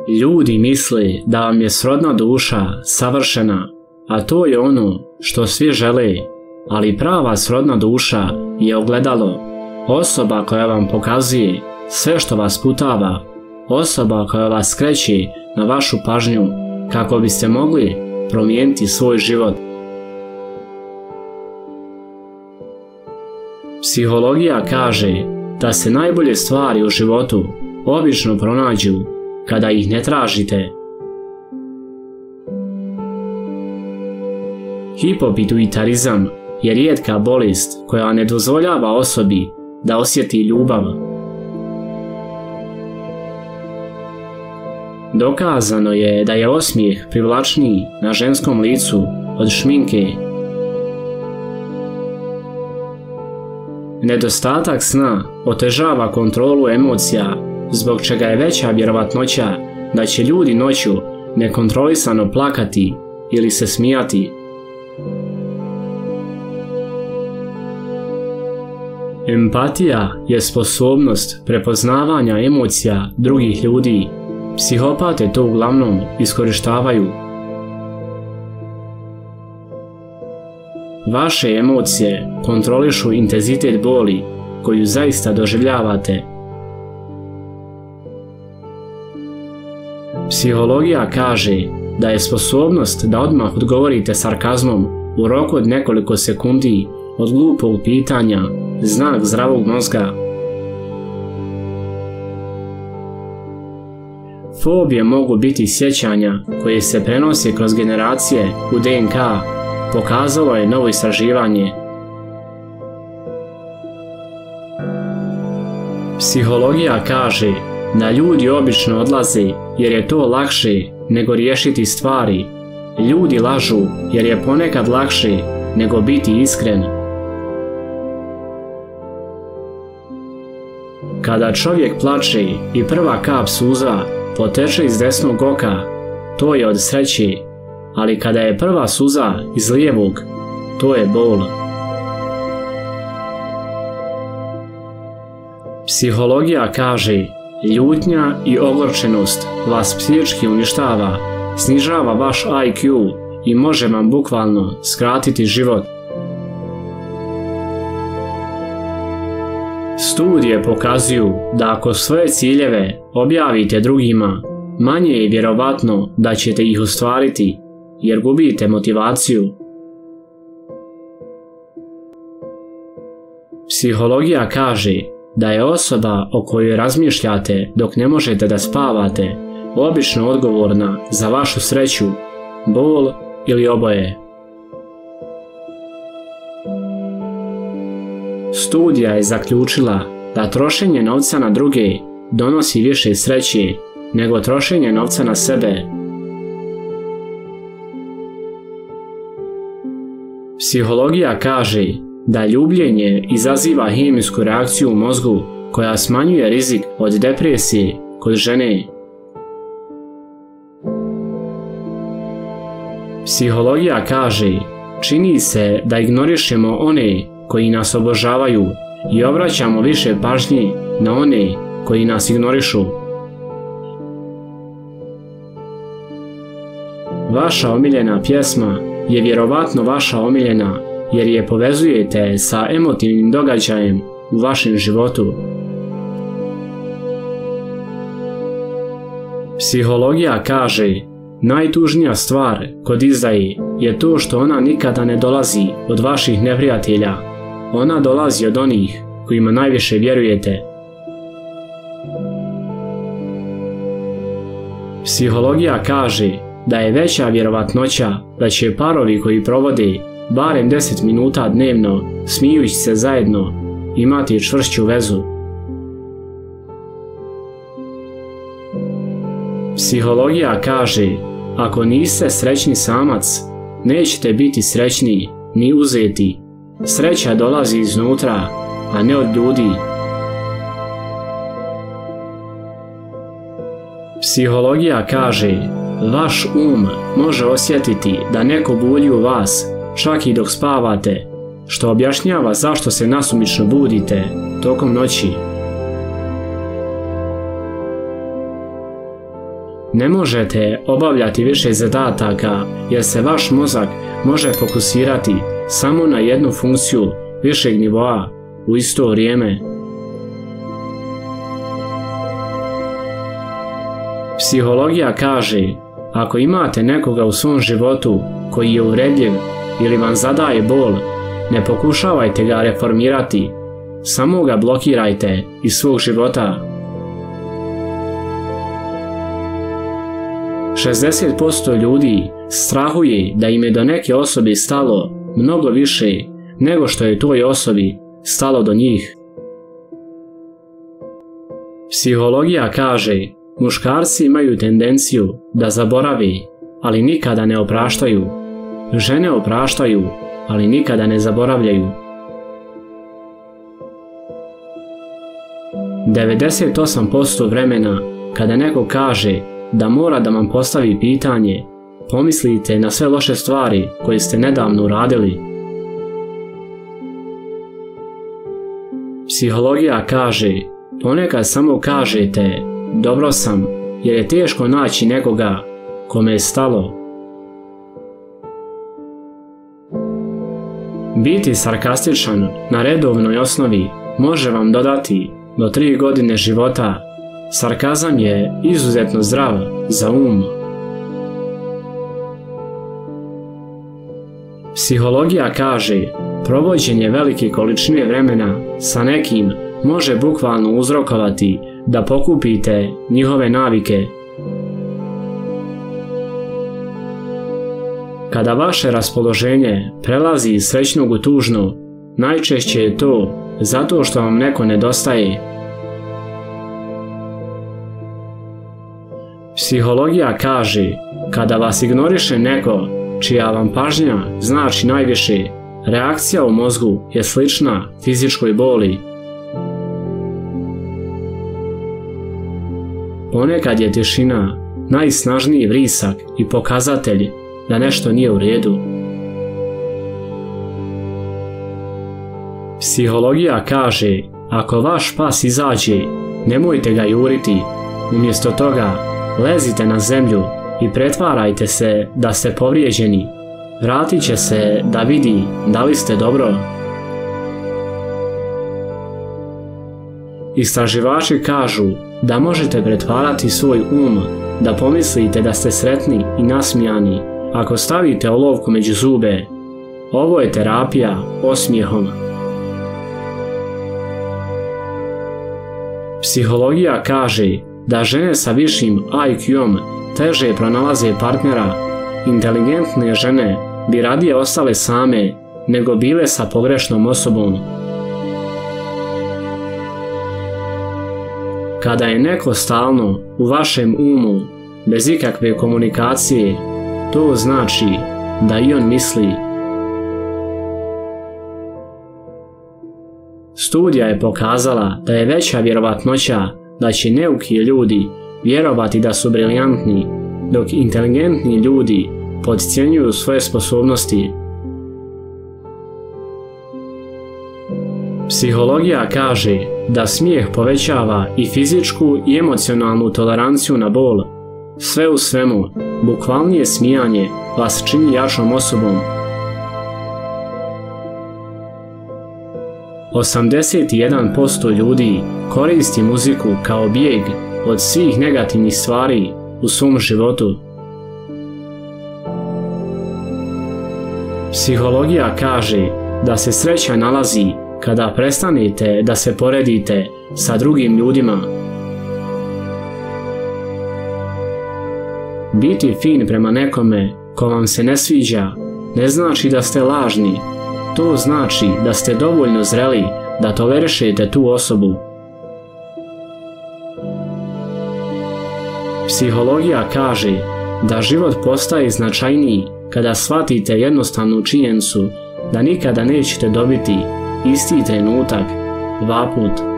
Ljudi misle da vam je srodna duša savršena, a to je ono što svi žele, ali prava srodna duša je ogledalo, osoba koja vam pokazuje sve što vas sputava, osoba koja vas skreće na vašu pažnju kako biste mogli promijeniti svoj život. Psihologija kaže da se najbolje stvari u životu obično pronađu kada ih ne tražite. Hipopituitarizam je rijetka bolest koja ne dozvoljava osobi da osjeti ljubav. Dokazano je da je osmijeh privlačniji na ženskom licu od šminke. Nedostatak sna otežava kontrolu emocija, zbog čega je veća vjerovatnoća da će ljudi noću nekontrolisano plakati ili se smijati. Empatija je sposobnost prepoznavanja emocija drugih ljudi. Psihopate to uglavnom iskorištavaju. Vaše emocije kontrolišu intenzitet boli koju zaista doživljavate. Psihologija kaže da je sposobnost da odmah odgovorite sarkazmom u roku od nekoliko sekundi od glupog pitanja znak zdravog mozga. Fobije mogu biti sjećanja koje se prenose kroz generacije u DNK, pokazalo je novo istraživanje. Psihologija kaže da ljudi obično odlaze jer je to lakše nego riješiti stvari. Ljudi lažu jer je ponekad lakše nego biti iskren. Kada čovjek plače i prva kap suza poteče iz desnog oka, to je od sreće, ali kada je prva suza iz lijevog, to je bol. Psihologija kaže, ljutnja i ogorčenost vas psihički uništava, snižava vaš IQ i može vam bukvalno skratiti život. Studije pokazuju da ako svoje ciljeve objavite drugima, manje je vjerovatno da ćete ih ostvariti, jer gubite motivaciju. Psihologija kaže da je osoba o kojoj razmišljate dok ne možete da spavate obično odgovorna za vašu sreću, bol ili oboje. Studija je zaključila da trošenje novca na druge donosi više sreće nego trošenje novca na sebe. Psihologija kaže da ljubljenje izaziva hemijsku reakciju u mozgu koja smanjuje rizik od depresije kod žene. Psihologija kaže, čini se da ignorišemo one koji nas obožavaju i obraćamo više pažnje na one koji nas ignorišu. Vaša omiljena pjesma je vjerovatno vaša omiljena jer je povezujete sa emotivnim događajem u vašem životu. Psihologija kaže, najtužnija stvar kod izdaje je to što ona nikada ne dolazi od vaših neprijatelja, ona dolazi od onih kojima najviše vjerujete. Psihologija kaže da je veća vjerovatnoća da će parovi koji provode barem 10 minuta dnevno smijući se zajedno imati čvršću vezu. Psihologija kaže, ako niste srećni samac, nećete biti srećni ni uzeti. Sreća dolazi iznutra, a ne od ljudi. Psihologija kaže, vaš um može osjetiti da neko bulji u vas čak i dok spavate, što objašnjava zašto se nasumično budite tokom noći. Ne možete obavljati više zadataka jer se vaš mozak može fokusirati samo na jednu funkciju višeg nivoa u isto vrijeme. Psihologija kaže, ako imate nekoga u svom životu koji je uvredljiv ili vam zadaje bol, ne pokušavajte ga reformirati, samo ga blokirajte iz svog života. 60% ljudi strahuje da im je do neke osobe stalo mnogo više nego što je toj osobi stalo do njih. Psihologija kaže, muškarci imaju tendenciju da zaboravi, ali nikada ne opraštaju. Žene opraštaju, ali nikada ne zaboravljaju. 98% vremena kada neko kaže da mora da vam postavi pitanje, pomislite na sve loše stvari koje ste nedavno uradili. Psihologija kaže, ponekad samo kažete dobro sam, jer je teško naći nekoga kome je stalo. Biti sarkastičan na redovnoj osnovi može vam dodati do 3 godine života. Sarkazam je izuzetno zdrav za um. Psihologija kaže, provođenje velike količine vremena sa nekim može bukvalno uzrokovati da pokupite njihove navike. Kada vaše raspoloženje prelazi iz srećnog u tužno, najčešće je to zato što vam neko nedostaje. Psihologija kaže, kada vas ignoriše neko čija vam pažnja znači najviše, reakcija u mozgu je slična fizičkoj boli. Ponekad je tišina najsnažniji vrisak i pokazatelj da nešto nije u redu. Psihologija kaže, ako vaš pas izađe, nemojte ga juriti. Umjesto toga, lezite na zemlju i pretvarajte se da ste povrijeđeni. Vratit će se da vidi da li ste dobro. Istraživači kažu da možete pretvarati svoj um da pomislite da ste sretni i nasmijani ako stavite olovku među zube. Ovo je terapija osmijehom. Psihologija kaže da žene sa višim IQ-om teže pronalaze partnera. Inteligentne žene bi radije ostale same nego bile sa pogrešnom osobom. Kada je neko stalno u vašem umu bez ikakve komunikacije, to znači da i on misli. Studija je pokazala da je veća vjerovatnoća da će neuki ljudi vjerovati da su briljantni, dok inteligentni ljudi podcjenjuju svoje sposobnosti. Psihologija kaže da smijeh povećava i fizičku i emocionalnu toleranciju na bol. Sve u svemu, bukvalnije smijanje vas čini jačom osobom. 81% ljudi koristi muziku kao bijeg od svih negativnih stvari u svom životu. Psihologija kaže da se sreća nalazi kada prestanete da se poredite sa drugim ljudima. Biti fin prema nekome ko vam se ne sviđa ne znači da ste lažni. To znači da ste dovoljno zreli da tolerišete tu osobu. Psihologija kaže da život postaje značajniji kada shvatite jednostavnu činjenicu da nikada nećete dobiti isti trenutak 2 puta.